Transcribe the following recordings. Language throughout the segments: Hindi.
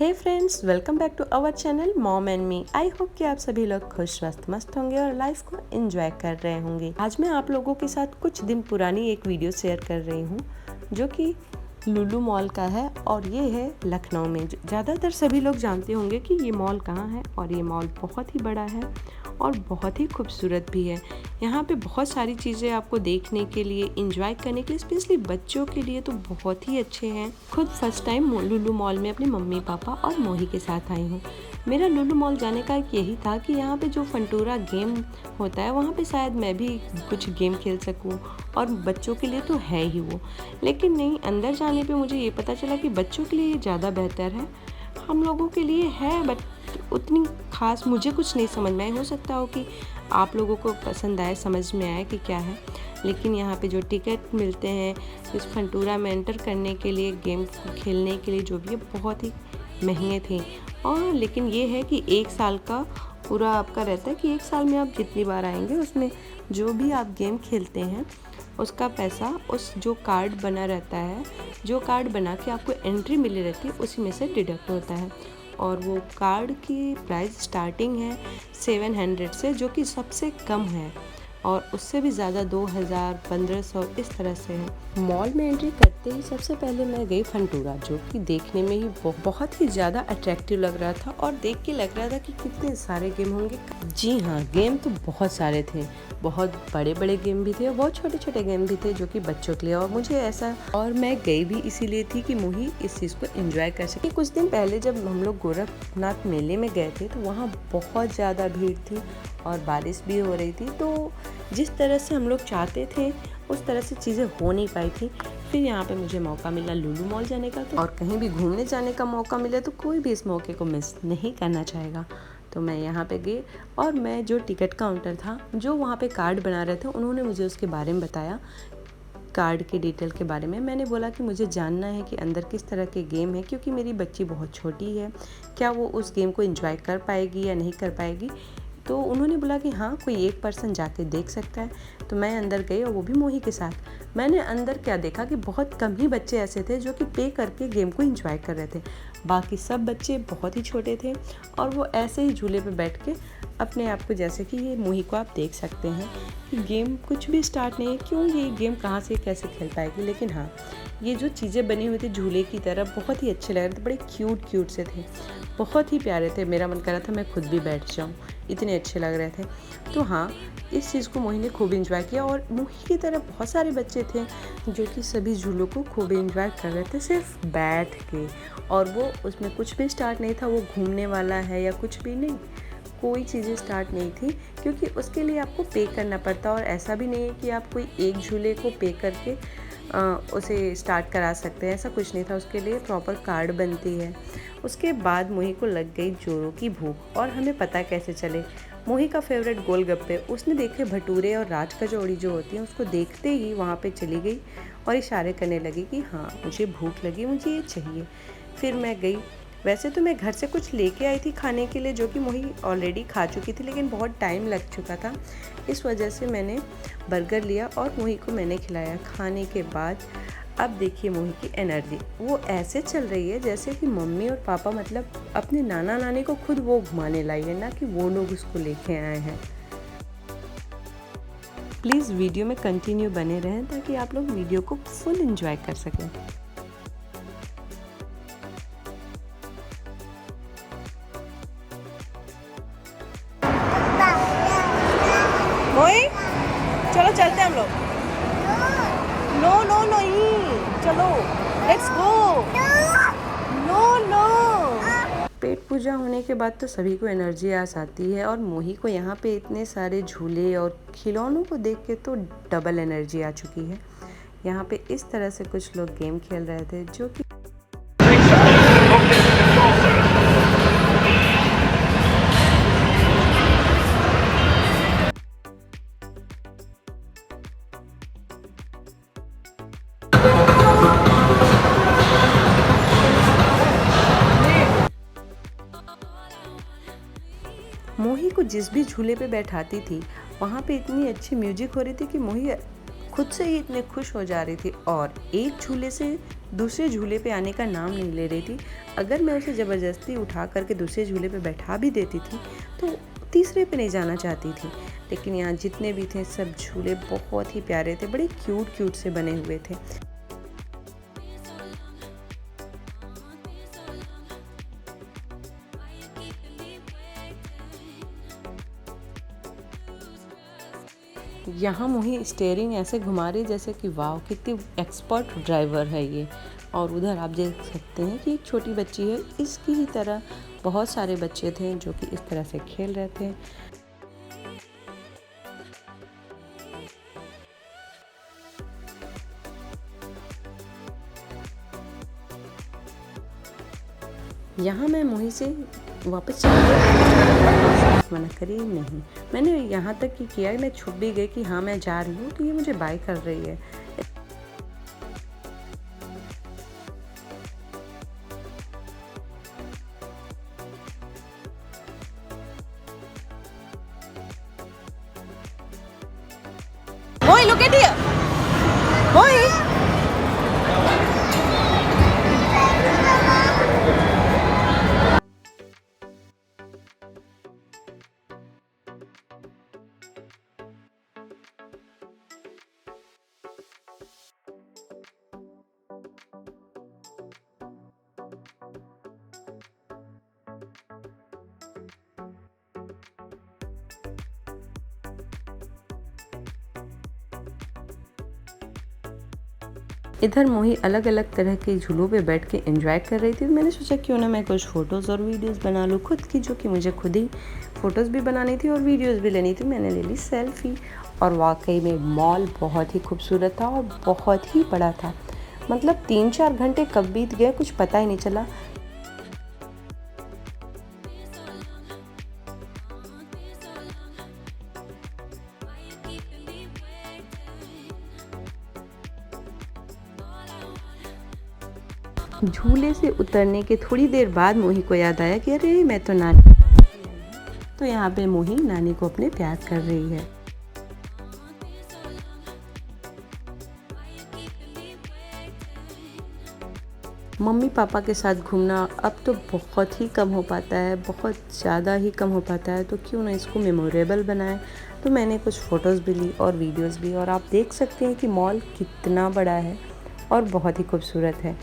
Hey friends, welcome back to our channel mom and me. I hope कि आप सभी लोग खुश स्वस्थ मस्त होंगे और लाइफ को एंजॉय कर रहे होंगे। आज मैं आप लोगों के साथ कुछ दिन पुरानी एक वीडियो शेयर कर रही हूँ जो कि लुलु मॉल का है और ये है लखनऊ में। ज़्यादातर सभी लोग जानते होंगे कि ये मॉल कहाँ है और ये मॉल बहुत ही बड़ा है और बहुत ही खूबसूरत भी है। यहाँ पे बहुत सारी चीज़ें आपको देखने के लिए, एंजॉय करने के लिए, स्पेशली बच्चों के लिए तो बहुत ही अच्छे हैं। खुद फर्स्ट टाइम लुलु मॉल में अपने मम्मी पापा और मोही के साथ आई हूँ। मेरा लुलु मॉल जाने का यही था कि यहाँ पे जो फंटूरा गेम होता है वहाँ पे शायद मैं भी कुछ गेम खेल सकूँ और बच्चों के लिए तो है ही वो। लेकिन नहीं, अंदर जाने पे मुझे ये पता चला कि बच्चों के लिए ये ज़्यादा बेहतर है। हम लोगों के लिए है बट उतनी खास मुझे कुछ नहीं समझ में आया। हो सकता हो कि आप लोगों को पसंद आए, समझ में आए कि क्या है। लेकिन यहाँ पे जो टिकट मिलते हैं इस फंटूरा में एंटर करने के लिए, गेम खेलने के लिए, जो भी है बहुत ही महंगे थे। और लेकिन ये है कि 1 साल का पूरा आपका रहता है कि 1 साल में आप जितनी बार आएंगे उसमें जो भी आप गेम खेलते हैं उसका पैसा उस जो कार्ड बना रहता है, जो कार्ड बना के आपको एंट्री मिली रहती है, उसी में से डिडक्ट होता है। और वो कार्ड की प्राइस स्टार्टिंग है 700 से, जो कि सबसे कम है, और उससे भी ज़्यादा 2000 1500 इस तरह से है। मॉल में एंट्री करते ही सबसे पहले मैं गई फंटूरा, जो कि देखने में ही बहुत ही ज़्यादा अट्रैक्टिव लग रहा था और देख के लग रहा था कि कितने सारे गेम होंगे। जी हाँ, गेम तो बहुत सारे थे, बहुत बड़े बड़े गेम भी थे और बहुत छोटे छोटे गेम भी थे जो कि बच्चों के लिए। और मुझे ऐसा, और मैं गई भी इसीलिए थी कि मोही इस चीज़ को एंजॉय कर सके। कुछ दिन पहले जब हम लोग गोरखनाथ मेले में गए थे तो वहाँ बहुत ज़्यादा भीड़ थी और बारिश भी हो रही थी, तो जिस तरह से हम लोग चाहते थे उस तरह से चीज़ें हो नहीं पाई थी। फिर यहाँ पे मुझे मौका मिला लुलु मॉल जाने का, तो और कहीं भी घूमने जाने का मौका मिले तो कोई भी इस मौके को मिस नहीं करना चाहेगा। तो मैं यहाँ पे गई और मैं जो टिकट काउंटर था, जो वहाँ पे कार्ड बना रहे थे, उन्होंने मुझे उसके बारे में बताया, कार्ड के डिटेल के बारे में। मैंने बोला कि मुझे जानना है कि अंदर किस तरह के गेम है, क्योंकि मेरी बच्ची बहुत छोटी है, क्या वो उस गेम को एंजॉय कर पाएगी या नहीं कर पाएगी। तो उन्होंने बोला कि हाँ, कोई एक पर्सन जाके देख सकता है। तो मैं अंदर गई और वो भी मोही के साथ। मैंने अंदर क्या देखा कि बहुत कम ही बच्चे ऐसे थे जो कि पे करके गेम को एंजॉय कर रहे थे। बाकी सब बच्चे बहुत ही छोटे थे और वो ऐसे ही झूले पे बैठ के अपने आप को, जैसे कि ये मोही को आप देख सकते हैं कि गेम कुछ भी स्टार्ट नहीं है, क्यों ये गेम कहाँ से कैसे खेल पाएगी। लेकिन हाँ, ये जो चीज़ें बनी हुई थी झूले की तरह बहुत ही अच्छे लग रहे थे, बड़े क्यूट से थे, बहुत ही प्यारे थे। मेरा मन कर रहा था मैं खुद भी बैठ जाऊँ, इतने अच्छे लग रहे थे। तो हाँ, इस चीज़ को मोही ने खूब एंजॉय किया और मोही की तरह बहुत सारे बच्चे थे जो कि सभी झूलों को खूब एंजॉय कर रहे थे सिर्फ बैठ के। और वो उसमें कुछ भी स्टार्ट नहीं था, वो घूमने वाला है या कुछ भी नहीं, कोई चीज़ें स्टार्ट नहीं थी, क्योंकि उसके लिए आपको पे करना पड़ता। और ऐसा भी नहीं है कि आप कोई एक झूले को पे करके उसे स्टार्ट करा सकते हैं, ऐसा कुछ नहीं था। उसके लिए प्रॉपर कार्ड बनती है। उसके बाद मोही को लग गई जोरों की भूख, और हमें पता कैसे चले, मोही का फेवरेट गोलगप्पे, उसने देखे भटूरे और राज कचौड़ी जो होती हैं, उसको देखते ही वहाँ पे चली गई और इशारे करने लगी कि हाँ, मुझे भूख लगी, मुझे ये चाहिए। फिर मैं गई। वैसे तो मैं घर से कुछ लेके आई थी खाने के लिए, जो कि मोही ऑलरेडी खा चुकी थी, लेकिन बहुत टाइम लग चुका था, इस वजह से मैंने बर्गर लिया और मोही को मैंने खिलाया। खाने के बाद अब देखिए मोही की एनर्जी, वो ऐसे चल रही है जैसे कि मम्मी और पापा, मतलब अपने नाना नानी को खुद वो घुमाने लाई है, ना कि वो लोग उसको लेके आए हैं। प्लीज़ वीडियो में कंटिन्यू बने रहें ताकि आप लोग वीडियो को फुल एंजॉय कर सकें। मोही, चलो चलते हैं हम लोग। नो नो नहीं, चलो लेट्स गो। नो। पेट पूजा होने के बाद तो सभी को एनर्जी आ जाती है और मोही को यहाँ पे इतने सारे झूले और खिलौनों को देख के तो डबल एनर्जी आ चुकी है। यहाँ पे इस तरह से कुछ लोग गेम खेल रहे थे जो कि मोही को जिस भी झूले पे बैठाती थी वहाँ पे इतनी अच्छी म्यूजिक हो रही थी कि मोही खुद से ही इतने खुश हो जा रही थी। और एक झूले से दूसरे झूले पे आने का नाम नहीं ले रही थी। अगर मैं उसे ज़बरदस्ती उठा करके दूसरे झूले पे बैठा भी देती थी तो तीसरे पे नहीं जाना चाहती थी। लेकिन यहाँ जितने भी थे सब झूले बहुत ही प्यारे थे, बड़े क्यूट क्यूट से बने हुए थे। यहाँ मोही स्टीयरिंग ऐसे घुमा रही जैसे कि वाह कितनी एक्सपर्ट ड्राइवर है ये। और उधर आप देख सकते हैं कि एक छोटी बच्ची है, इसकी ही तरह बहुत सारे बच्चे थे जो कि इस तरह से खेल रहे थे। यहाँ मैं मोही से वापस मना करी नहीं, मैंने यहाँ तक कि किया, मैं छुप भी गई कि हाँ मैं जा रही हूँ, तो ये मुझे बाय कर रही है। Boy, look at here. Boy. इधर मोही अलग अलग तरह के झूलों पे बैठ के एंजॉय कर रही थी। तो मैंने सोचा क्यों ना मैं कुछ फ़ोटोज़ और वीडियोस बना लूँ खुद की, जो कि मुझे खुद ही फ़ोटोज़ भी बनानी थी और वीडियोस भी लेनी थी। मैंने ले ली सेल्फ़ी। और वाकई में मॉल बहुत ही खूबसूरत था और बहुत ही बड़ा था। मतलब 3-4 घंटे कब बीत गए कुछ पता ही नहीं चला। झूले से उतरने के थोड़ी देर बाद मोही को याद आया कि अरे मैं तो नानी, तो यहाँ पे मोही नानी को अपने प्यार कर रही है। मम्मी पापा के साथ घूमना अब तो बहुत ही कम हो पाता है, बहुत ज़्यादा ही कम हो पाता है, तो क्यों ना इसको मेमोरेबल बनाएं। तो मैंने कुछ फ़ोटोज़ भी ली और वीडियोज़ भी, और आप देख सकते हैं कि मॉल कितना बड़ा है और बहुत ही खूबसूरत है।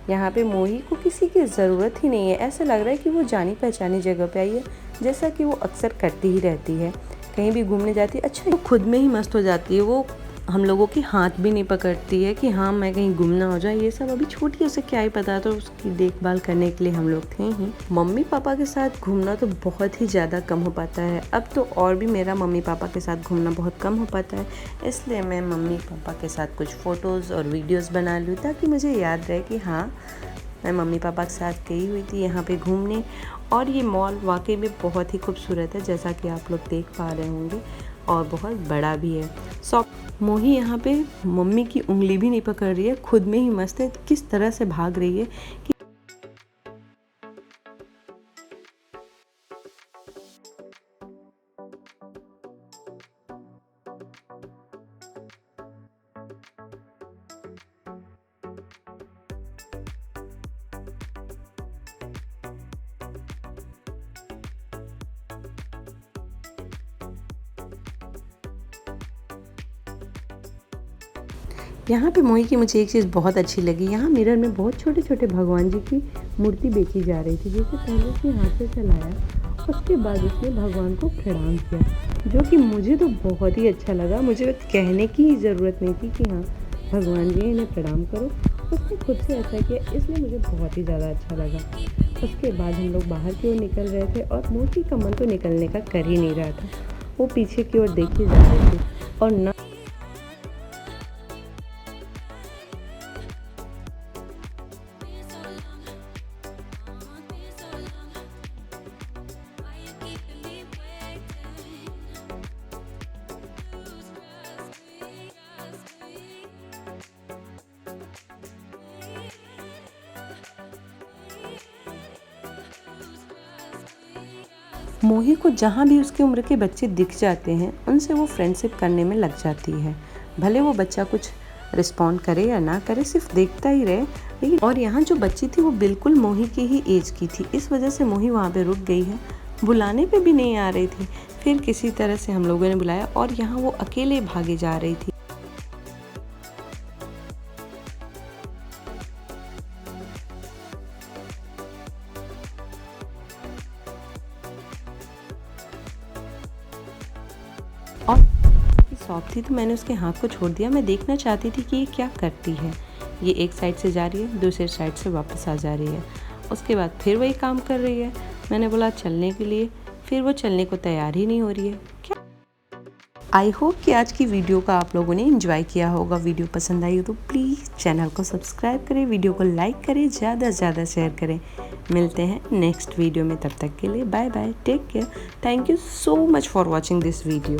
यहाँ पे मोही को किसी की ज़रूरत ही नहीं है, ऐसा लग रहा है कि वो जानी पहचानी जगह पे आई है, जैसा कि वो अक्सर करती ही रहती है। कहीं भी घूमने जाती है, अच्छा वो खुद में ही मस्त हो जाती है, वो हम लोगों की हाथ भी नहीं पकड़ती है कि हाँ मैं कहीं गुम ना हो जाए। ये सब अभी छोटी, उसे क्या ही पता, तो उसकी देखभाल करने के लिए हम लोग थे ही। मम्मी पापा के साथ घूमना तो बहुत ही ज़्यादा कम हो पाता है अब तो, और भी मेरा मम्मी पापा के साथ घूमना बहुत कम हो पाता है। इसलिए मैं मम्मी पापा के साथ कुछ फ़ोटोज़ और वीडियोज़ बना लूँ ताकि मुझे याद रहे कि हाँ मैं मम्मी पापा के साथ गई हुई थी यहाँ पे घूमने। और ये मॉल वाकई में बहुत ही खूबसूरत है, जैसा कि आप लोग देख पा रहे होंगे, और बहुत बड़ा भी है। मोही यहाँ पे मम्मी की उंगली भी नहीं पकड़ रही है, खुद में ही मस्त है, किस तरह से भाग रही है कि यहाँ पे मोही की मुझे एक चीज़ बहुत अच्छी लगी। यहाँ मिरर में बहुत छोटे छोटे भगवान जी की मूर्ति बेची जा रही थी, जिसे पहले उसने हाथ से चलाया, उसके बाद उसने भगवान को प्रणाम किया, जो कि मुझे तो बहुत ही अच्छा लगा। मुझे कहने की ही ज़रूरत नहीं थी कि हाँ भगवान जी इन्हें प्रणाम करो, उसने खुद से ऐसा किया, इसलिए मुझे बहुत ही ज़्यादा अच्छा लगा। उसके बाद हम लोग बाहर की ओर निकल रहे थे और मोही का मन तो निकलने का कर ही नहीं रहा था, वो पीछे की ओर देखी जा रही थी और ना मोही को जहाँ भी उसकी उम्र के बच्चे दिख जाते हैं उनसे वो फ्रेंडशिप करने में लग जाती है। भले वो बच्चा कुछ रिस्पॉन्ड करे या ना करे, सिर्फ देखता ही रहे, लेकिन और यहाँ जो बच्ची थी वो बिल्कुल मोही की ही एज की थी, इस वजह से मोही वहाँ पे रुक गई है। बुलाने पे भी नहीं आ रही थी। फिर किसी तरह से हम लोगों ने बुलाया और यहाँ वो अकेले भागे जा रही थी। और शॉप थी तो मैंने उसके हाथ को छोड़ दिया। मैं देखना चाहती थी कि ये क्या करती है। ये एक साइड से जा रही है, दूसरे साइड से वापस आ जा रही है। उसके बाद फिर वही काम कर रही है। मैंने बोला चलने के लिए, फिर वो चलने को तैयार ही नहीं हो रही है। क्या आई होप कि आज की वीडियो का आप लोगों ने एंजॉय किया होगा। वीडियो पसंद आई हो तो प्लीज़ चैनल को सब्सक्राइब करें, वीडियो को लाइक करें, ज़्यादा से ज़्यादा शेयर करें। मिलते हैं नेक्स्ट वीडियो में, तब तक के लिए bye bye, take care. Thank you so much for watching this video.